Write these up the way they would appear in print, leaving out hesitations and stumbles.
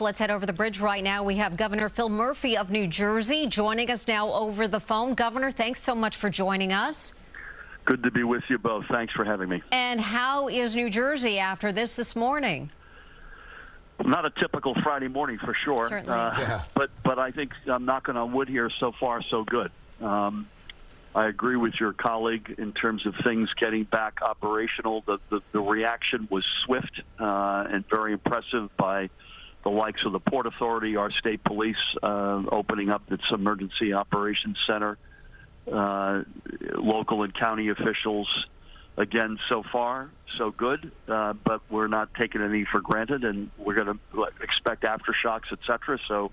much. Let's head over the bridge right now. We have Governor Phil Murphy of New Jersey joining us now over the phone. Governor, thanks so much for joining us. Good to be with you both. Thanks for having me. And how is New Jersey after this morning? Not a typical Friday morning for sure. Certainly. But I think I'm knocking on wood here. So far, so good. I agree with your colleague in terms of things getting back operational. The reaction was swift and very impressive by the likes of the Port Authority, our state police opening up its emergency operations center, local and county officials. Again, so far, so good, but we're not taking any for granted, and we're going to expect aftershocks, et cetera. So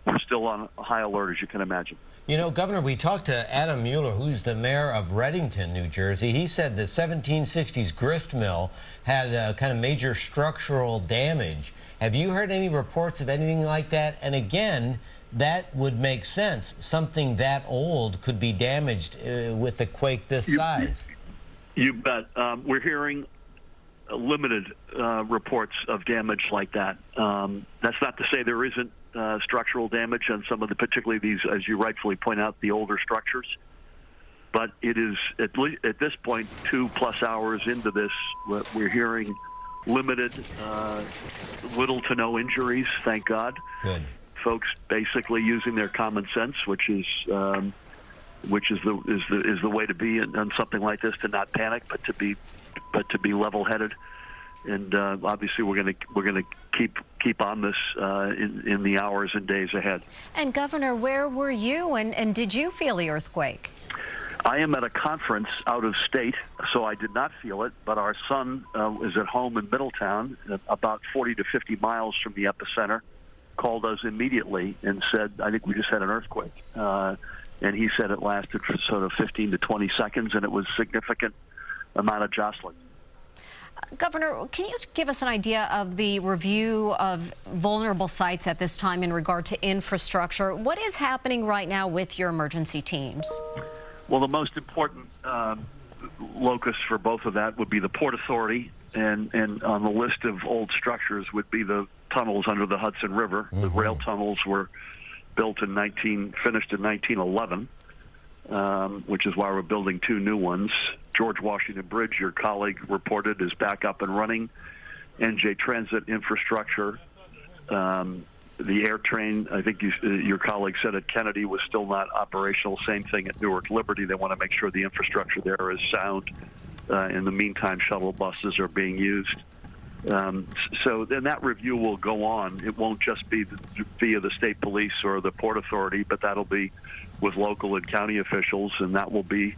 we're still on high alert, as you can imagine. You know, Governor, we talked to Adam Mueller, who's the mayor of Reddington, New Jersey. He said the 1760s grist mill had kind of major structural damage. Have you heard any reports of anything like that? And again, that would make sense. Something that old could be damaged with a quake this size. You bet. We're hearing limited reports of damage like that. That's not to say there isn't structural damage on some of the, particularly these, as you rightfully point out, the older structures. But it is, at least at this point, 2+ hours into this, we're hearing limited, little to no injuries, thank God. Good. Folks basically using their common sense, which is the way to be on something like this, to not panic, but to be level-headed. And obviously, we're gonna keep on this in the hours and days ahead. And Governor, where were you, and did you feel the earthquake? I am at a conference out of state, so I did not feel it. But our son is at home in Middletown, about 40 to 50 miles from the epicenter. Called us immediately and said, "I think we just had an earthquake." And he said it lasted for sort of 15 to 20 seconds, and it was a significant amount of jostling. Governor, can you give us an idea of the review of vulnerable sites at this time in regard to infrastructure? What is happening right now with your emergency teams? Well, the most important locus for both of that would be the Port Authority, and on the list of old structures would be the tunnels under the Hudson River. Mm-hmm. The rail tunnels were built finished in 1911, which is why we're building 2 new ones. George Washington Bridge, your colleague reported, is back up and running. NJ Transit infrastructure. The air train, I think your colleague said at Kennedy, was still not operational. Same thing at Newark Liberty. They want to make sure the infrastructure there is sound. In the meantime, shuttle buses are being used. So then that review will go on. It won't just be via the state police or the Port Authority, but that'll be with local and county officials, and that will be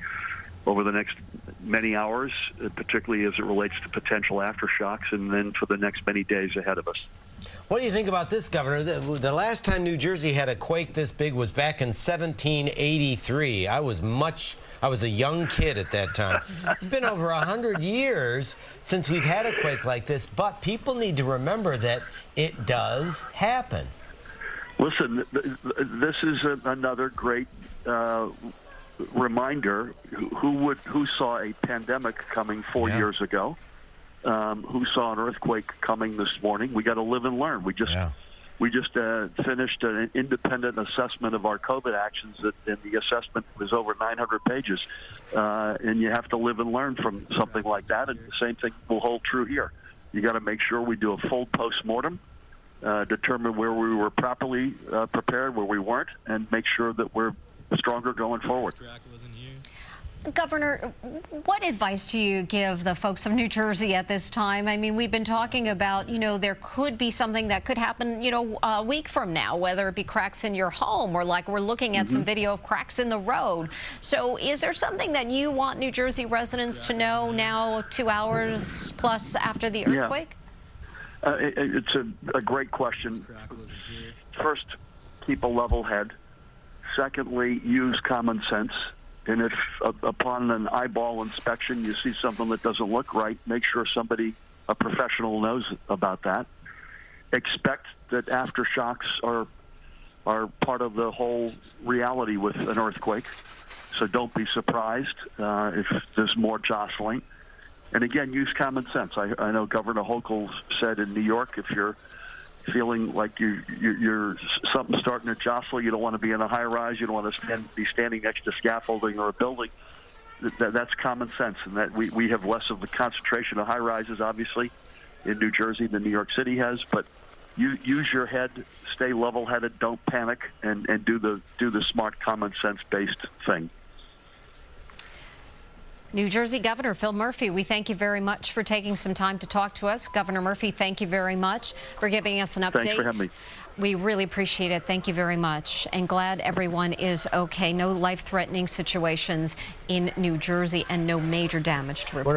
over the next many hours, particularly as it relates to potential aftershocks, and then for the next many days ahead of us. What do you think about this, Governor? The last time New Jersey had a quake this big was back in 1783. I was a young kid at that time. It's been over 100 years since we've had a quake like this, but people need to remember that it does happen. Listen, this is another great reminder. Who saw a pandemic coming 4 years ago? Who saw an earthquake coming this morning? We got to live and learn. We just finished an independent assessment of our COVID actions, and the assessment was over 900 pages. And you have to live and learn from something like that, and the same thing will hold true here. You got to make sure we do a full post-mortem, determine where we were properly prepared, where we weren't, and make sure that we're stronger going forward. Governor, what advice do you give the folks of New Jersey at this time? I mean, we've been talking about, there could be something that could happen, a week from now, whether it be cracks in your home or like we're looking at some video of cracks in the road. So is there something that you want New Jersey residents to know now, 2 hours plus after the earthquake? Yeah. It's a great question. First, keep a level head. Secondly, use common sense. And if upon an eyeball inspection you see something that doesn't look right, make sure a professional knows about that. Expect that aftershocks are part of the whole reality with an earthquake. So don't be surprised if there's more jostling. And again, use common sense. I know Governor Hochul said in New York, if you're feeling like you're something starting to jostle. You don't want to be in a high rise. You don't want to be standing next to scaffolding or a building. That's common sense, and that we have less of a concentration of high rises, obviously, in New Jersey than New York City has. But you use your head, stay level-headed, don't panic, and do the smart, common sense-based thing. New Jersey Governor Phil Murphy, we thank you very much for taking some time to talk to us. Governor Murphy, thank you very much for giving us an update. Thanks for having me. We really appreciate it. Thank you very much. And glad everyone is okay. No life-threatening situations in New Jersey and no major damage to report.